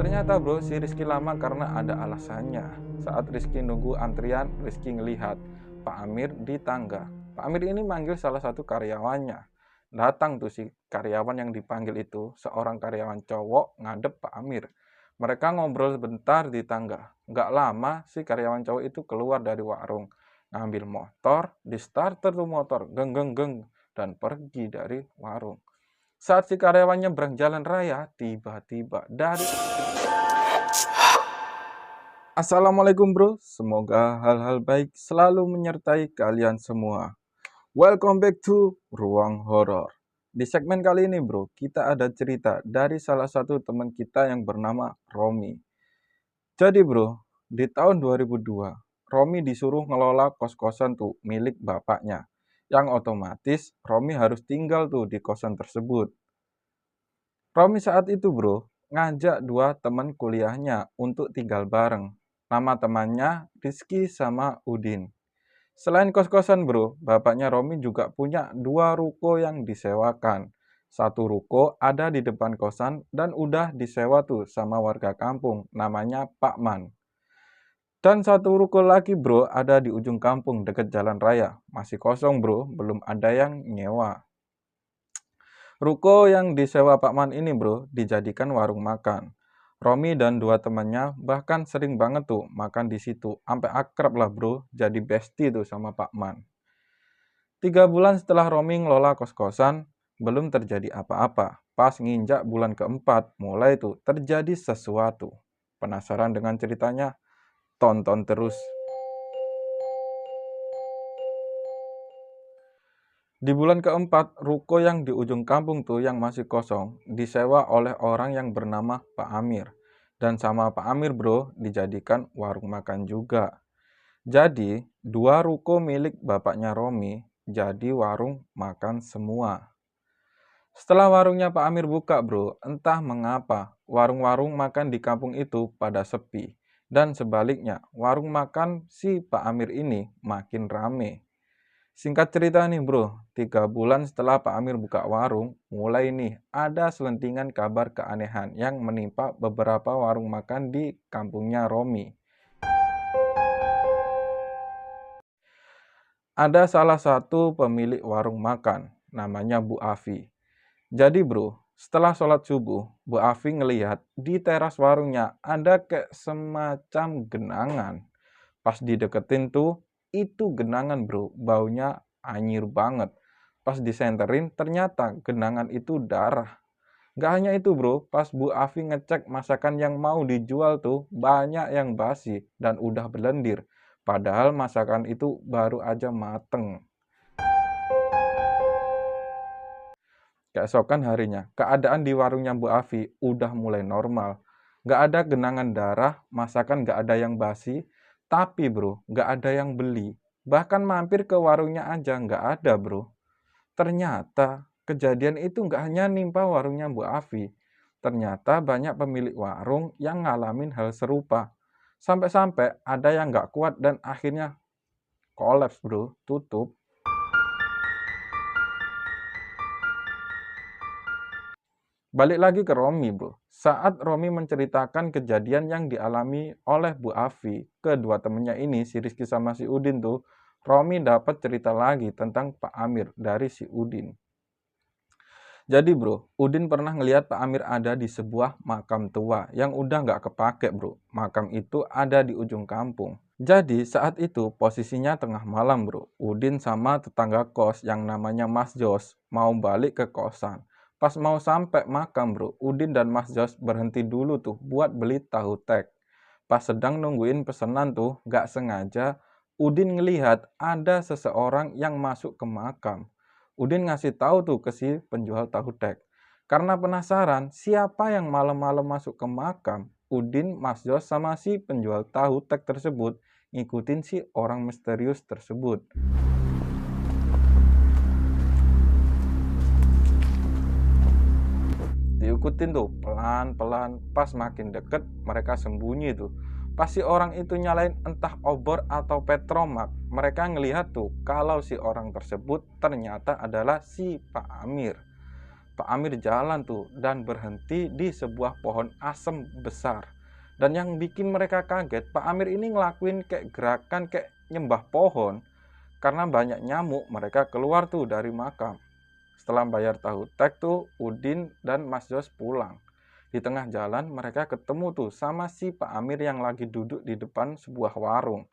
Ternyata bro, si Rizky lama karena ada alasannya. Saat Rizky nunggu antrian, Rizky ngelihat Pak Amir di tangga. Pak Amir ini manggil salah satu karyawannya. Datang tuh si karyawan yang dipanggil itu, seorang karyawan cowok ngadep Pak Amir. Mereka ngobrol sebentar di tangga. Gak lama si karyawan cowok itu keluar dari warung. Ngambil motor, di starter tuh motor, geng geng geng, dan pergi dari warung. Saat si karyawan nyebrang jalan raya, tiba-tiba dari... Assalamualaikum bro, semoga hal-hal baik selalu menyertai kalian semua. Welcome back to Ruang Horor. Di segmen kali ini bro, kita ada cerita dari salah satu teman kita yang bernama Romi. Jadi bro, di tahun 2002, Romi disuruh ngelola kos-kosan tuh milik bapaknya. Yang otomatis Romi harus tinggal tuh di kosan tersebut. Romi saat itu bro, ngajak dua teman kuliahnya untuk tinggal bareng. Nama temannya Rizky sama Udin. Selain kos-kosan bro, bapaknya Romi juga punya dua ruko yang disewakan. Satu ruko ada di depan kosan dan udah disewa tuh sama warga kampung, namanya Pak Man. Dan satu ruko lagi bro ada di ujung kampung deket jalan raya. Masih kosong bro, belum ada yang nyewa. Ruko yang disewa Pak Man ini bro, dijadikan warung makan. Romi dan dua temannya bahkan sering banget tuh makan di situ. Sampai akrab lah bro, jadi bestie tuh sama Pak Man. 3 bulan setelah Romi ngelola kos-kosan, belum terjadi apa-apa. Pas nginjak bulan keempat, mulai tuh terjadi sesuatu. Penasaran dengan ceritanya? Tonton terus. Di bulan keempat, ruko yang di ujung kampung tuh yang masih kosong disewa oleh orang yang bernama Pak Amir. Dan sama Pak Amir bro, dijadikan warung makan juga. Jadi, dua ruko milik bapaknya Romi jadi warung makan semua. Setelah warungnya Pak Amir buka bro, entah mengapa warung-warung makan di kampung itu pada sepi. Dan sebaliknya, warung makan si Pak Amir ini makin rame. Singkat cerita nih bro, 3 bulan setelah Pak Amir buka warung, mulai nih ada selentingan kabar keanehan yang menimpa beberapa warung makan di kampungnya Romi. Ada salah satu pemilik warung makan, namanya Bu Afi. Jadi bro, setelah sholat subuh, Bu Afi ngelihat di teras warungnya ada kayak semacam genangan. Pas dideketin tuh, itu genangan bro, baunya anyir banget. Pas disenterin, ternyata genangan itu darah. Gak hanya itu bro, pas Bu Afi ngecek masakan yang mau dijual tuh, banyak yang basi dan udah berlendir. Padahal masakan itu baru aja mateng. Keesokan harinya, keadaan di warungnya Bu Afi udah mulai normal. Gak ada genangan darah, masakan gak ada yang basi, tapi bro, gak ada yang beli. Bahkan mampir ke warungnya aja gak ada bro. Ternyata kejadian itu gak hanya nimpa warungnya Bu Afi. Ternyata banyak pemilik warung yang ngalamin hal serupa. Sampai-sampai ada yang gak kuat dan akhirnya kolaps bro, tutup. Balik lagi ke Romi bro. Saat Romi menceritakan kejadian yang dialami oleh Bu Afi, kedua temennya ini, si Rizky sama si Udin tuh, Romi dapat cerita lagi tentang Pak Amir dari si Udin. Jadi bro, Udin pernah ngelihat Pak Amir ada di sebuah makam tua yang udah nggak kepake bro. Makam itu ada di ujung kampung. Jadi saat itu posisinya tengah malam bro. Udin sama tetangga kos yang namanya Mas Jos mau balik ke kosan. Pas mau sampai makam bro, Udin dan Mas Jos berhenti dulu tuh buat beli tahu tek. Pas sedang nungguin pesanan tuh, nggak sengaja Udin ngelihat ada seseorang yang masuk ke makam. Udin ngasih tahu tuh ke si penjual tahu tek. Karena penasaran siapa yang malam-malam masuk ke makam, Udin, Mas Jos sama si penjual tahu tek tersebut ngikutin si orang misterius tersebut. Diikutin tuh pelan-pelan, pas makin deket mereka sembunyi tuh. Pas si orang itu nyalain entah obor atau petromak, mereka ngelihat tuh kalau si orang tersebut ternyata adalah si Pak Amir. Pak Amir jalan tuh dan berhenti di sebuah pohon asem besar. Dan yang bikin mereka kaget, Pak Amir ini ngelakuin kayak gerakan kayak nyembah pohon. Karena banyak nyamuk, mereka keluar tuh dari makam. Setelah bayar tahu tek tuh, Udin dan Mas Jos pulang. Di tengah jalan mereka ketemu tuh sama si Pak Amir yang lagi duduk di depan sebuah warung.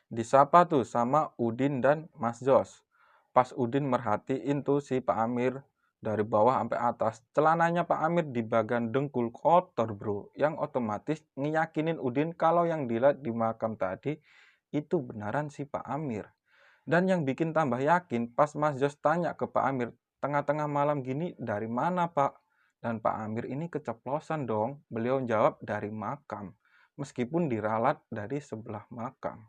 Disapa tuh sama Udin dan Mas Jos. Pas Udin merhatiin tuh si Pak Amir dari bawah sampai atas, celananya Pak Amir di bagian dengkul kotor bro, yang otomatis ngiyakinin Udin kalau yang dilihat di makam tadi itu beneran si Pak Amir. Dan yang bikin tambah yakin pas Mas Jos tanya ke Pak Amir, tengah-tengah malam gini dari mana Pak? Dan Pak Amir ini keceplosan dong, beliau jawab dari makam, meskipun diralat dari sebelah makam.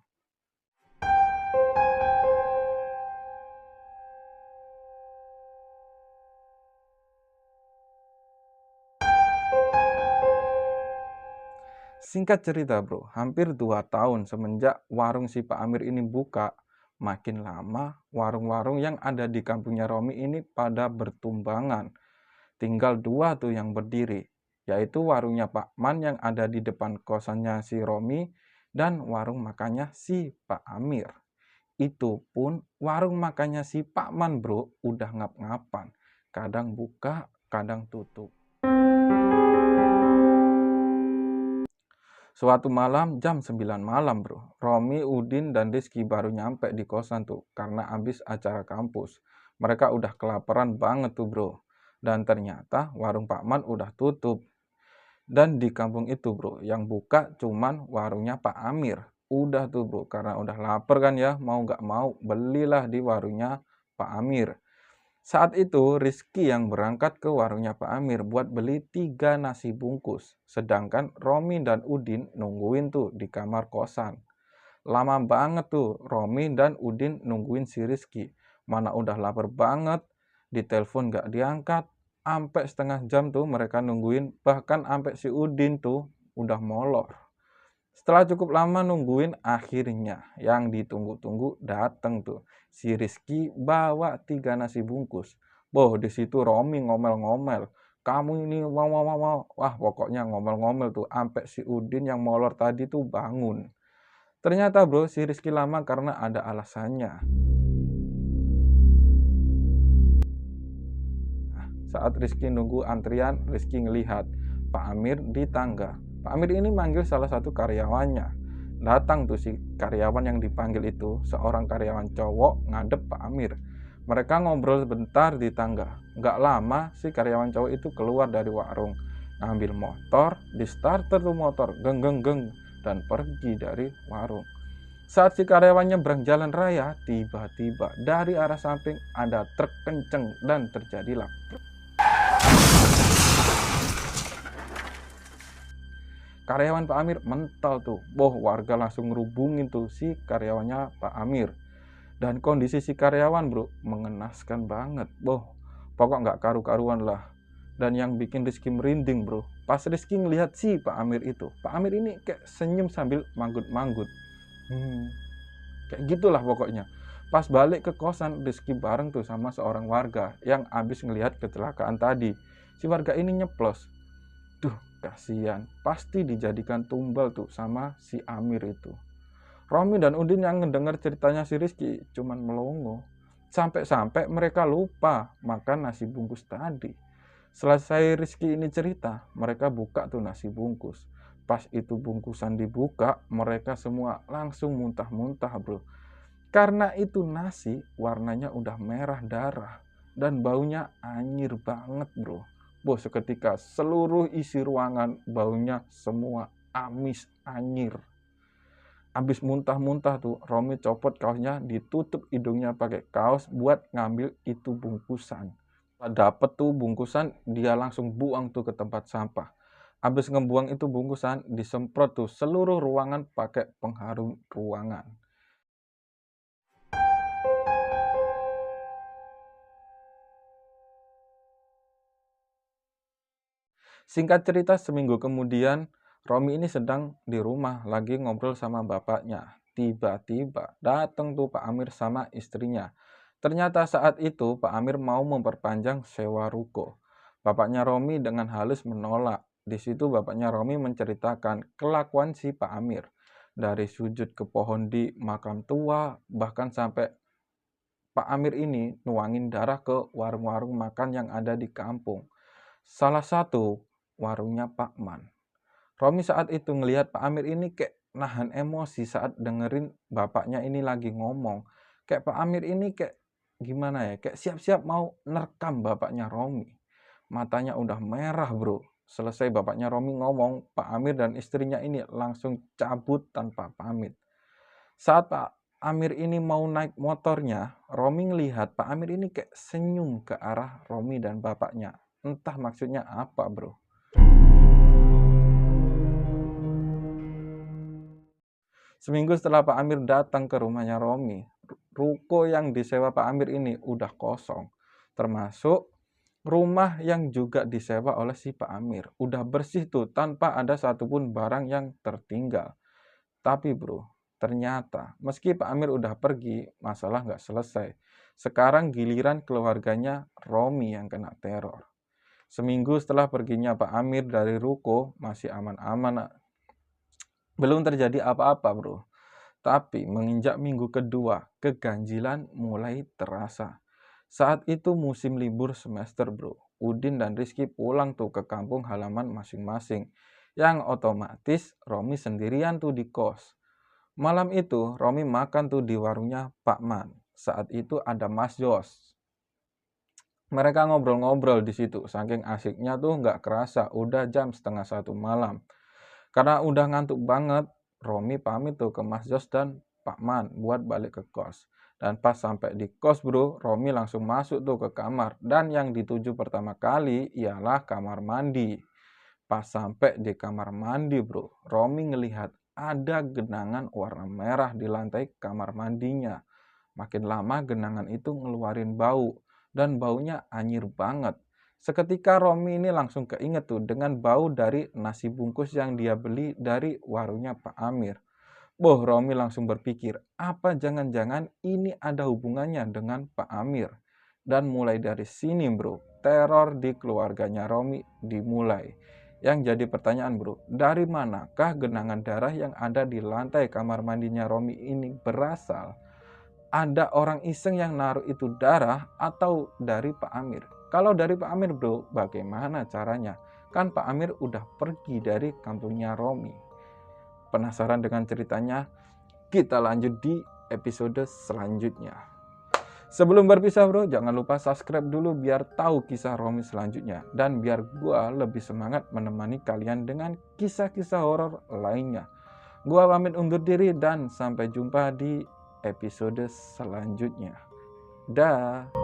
Singkat cerita bro, hampir 2 tahun semenjak warung si Pak Amir ini buka, makin lama warung-warung yang ada di kampungnya Romi ini pada bertumbangan. Tinggal 2 tuh yang berdiri, yaitu warungnya Pak Man yang ada di depan kosannya si Romi dan warung makannya si Pak Amir. Itu pun warung makannya si Pak Man bro udah ngap-ngapan, kadang buka, kadang tutup. Suatu malam jam 9 malam bro, Romi, Udin, dan Rizky baru nyampe di kosan tuh karena habis acara kampus. Mereka udah kelaparan banget tuh bro. Dan ternyata warung Pak Man udah tutup. Dan di kampung itu bro, yang buka cuman warungnya Pak Amir. Udah tuh bro, karena udah lapar kan ya, mau nggak mau belilah di warungnya Pak Amir. Saat itu Rizky yang berangkat ke warungnya Pak Amir buat beli 3 nasi bungkus. Sedangkan Romi dan Udin nungguin tuh di kamar kosan. Lama banget tuh Romi dan Udin nungguin si Rizky. Mana udah lapar banget, ditelepon gak diangkat. Sampai setengah jam tuh mereka nungguin, bahkan sampai si Udin tuh udah molor. Setelah cukup lama nungguin, akhirnya yang ditunggu-tunggu dateng tuh. Si Rizky bawa 3 nasi bungkus. Boh, di situ Romi ngomel-ngomel. Kamu ini mau. Wah, pokoknya ngomel-ngomel tuh. Sampai si Udin yang molor tadi tuh bangun. Ternyata bro, si Rizky lama karena ada alasannya. Saat Rizky nunggu antrian, Rizky ngelihat Pak Amir di tangga. Pak Amir ini manggil salah satu karyawannya. Datang tuh si karyawan yang dipanggil itu, seorang karyawan cowok ngadep Pak Amir. Mereka ngobrol sebentar di tangga. Gak lama si karyawan cowok itu keluar dari warung, ngambil motor, di starter tuh motor, geng, dan pergi dari warung. Saat si karyawan nyebrang jalan raya, tiba-tiba dari arah samping ada truk kenceng dan terjadilah. Karyawan Pak Amir mental tuh. Boh, warga langsung ngerubungin tuh si karyawannya Pak Amir. Dan kondisi si karyawan bro, mengenaskan banget. Boh, pokok nggak karu-karuan lah. Dan yang bikin Rizky merinding bro, pas Rizky ngelihat si Pak Amir itu, Pak Amir ini kayak senyum sambil manggut-manggut. Kayak gitulah pokoknya. Pas balik ke kosan, Rizky bareng tuh sama seorang warga yang abis ngelihat kecelakaan tadi. Si warga ini nyeplos. Duh, kasihan, pasti dijadikan tumbal tuh sama si Amir itu. Romi dan Udin yang ngedenger ceritanya si Rizky cuman melongo. Sampai-sampai mereka lupa makan nasi bungkus tadi. Selesai Rizky ini cerita, mereka buka tuh nasi bungkus. Pas itu bungkusan dibuka, mereka semua langsung muntah-muntah bro. Karena itu nasi warnanya udah merah darah dan baunya anyir banget bro. Boh, seketika seluruh isi ruangan baunya semua amis anyir. Abis muntah-muntah tuh, Romi copot kaosnya, ditutup hidungnya pakai kaos buat ngambil itu bungkusan. Setelah dapet tuh bungkusan, dia langsung buang tuh ke tempat sampah. Abis ngebuang itu bungkusan, disemprot tuh seluruh ruangan pakai pengharum ruangan. Singkat cerita, seminggu kemudian, Romi ini sedang di rumah lagi ngobrol sama bapaknya. tiba-tiba datang tuh Pak Amir sama istrinya. Ternyata saat itu Pak Amir mau memperpanjang sewa ruko. Bapaknya Romi dengan halus menolak. Di situ bapaknya Romi menceritakan kelakuan si Pak Amir. Dari sujud ke pohon di makam tua, bahkan sampai Pak Amir ini nuangin darah ke warung-warung makan yang ada di kampung. Salah satu warungnya Pak Man. Romi saat itu ngelihat Pak Amir ini kayak nahan emosi saat dengerin bapaknya ini lagi ngomong. Kayak Pak Amir ini kayak gimana ya, kayak siap-siap mau nerekam bapaknya Romi. Matanya udah merah bro. Selesai bapaknya Romi ngomong, Pak Amir dan istrinya ini langsung cabut tanpa pamit. Saat Pak Amir ini mau naik motornya, Romi ngelihat Pak Amir ini kayak senyum ke arah Romi dan bapaknya. Entah maksudnya apa bro. Seminggu setelah Pak Amir datang ke rumahnya Romi, ruko yang disewa Pak Amir ini udah kosong. Termasuk rumah yang juga disewa oleh si Pak Amir. Udah bersih tuh tanpa ada satupun barang yang tertinggal. Tapi bro, ternyata meski Pak Amir udah pergi, masalah nggak selesai. Sekarang giliran keluarganya Romi yang kena teror. Seminggu setelah perginya Pak Amir dari ruko, masih aman-aman. Belum terjadi apa-apa bro. Tapi menginjak minggu kedua, keganjilan mulai terasa. Saat itu musim libur semester bro. Udin dan Rizky pulang tuh ke kampung halaman masing-masing. Yang otomatis Romi sendirian tuh di kos. Malam itu Romi makan tuh di warungnya Pak Man. Saat itu ada Mas Jos. Mereka ngobrol-ngobrol di situ. Saking asiknya tuh nggak kerasa. Udah jam 12:30 malam. Karena udah ngantuk banget, Romi pamit tuh ke Mas Jos dan Pak Man buat balik ke kos. Dan pas sampai di kos bro, Romi langsung masuk tuh ke kamar. Dan yang dituju pertama kali ialah kamar mandi. Pas sampai di kamar mandi bro, Romi ngelihat ada genangan warna merah di lantai kamar mandinya. Makin lama genangan itu ngeluarin bau. Dan baunya anyir banget. Seketika Romi ini langsung keinget tuh dengan bau dari nasi bungkus yang dia beli dari warungnya Pak Amir. Boh, Romi langsung berpikir, apa jangan-jangan ini ada hubungannya dengan Pak Amir? Dan mulai dari sini bro, teror di keluarganya Romi dimulai. Yang jadi pertanyaan bro, dari manakah genangan darah yang ada di lantai kamar mandinya Romi ini berasal? Ada orang iseng yang naruh itu darah atau dari Pak Amir? Kalau dari Pak Amir bro, bagaimana caranya? Kan Pak Amir udah pergi dari kampungnya Romi. Penasaran dengan ceritanya? Kita lanjut di episode selanjutnya. Sebelum berpisah bro, jangan lupa subscribe dulu biar tahu kisah Romi selanjutnya. Dan biar gua lebih semangat menemani kalian dengan kisah-kisah horor lainnya. Gua pamit undur diri dan sampai jumpa di episode selanjutnya. Dah.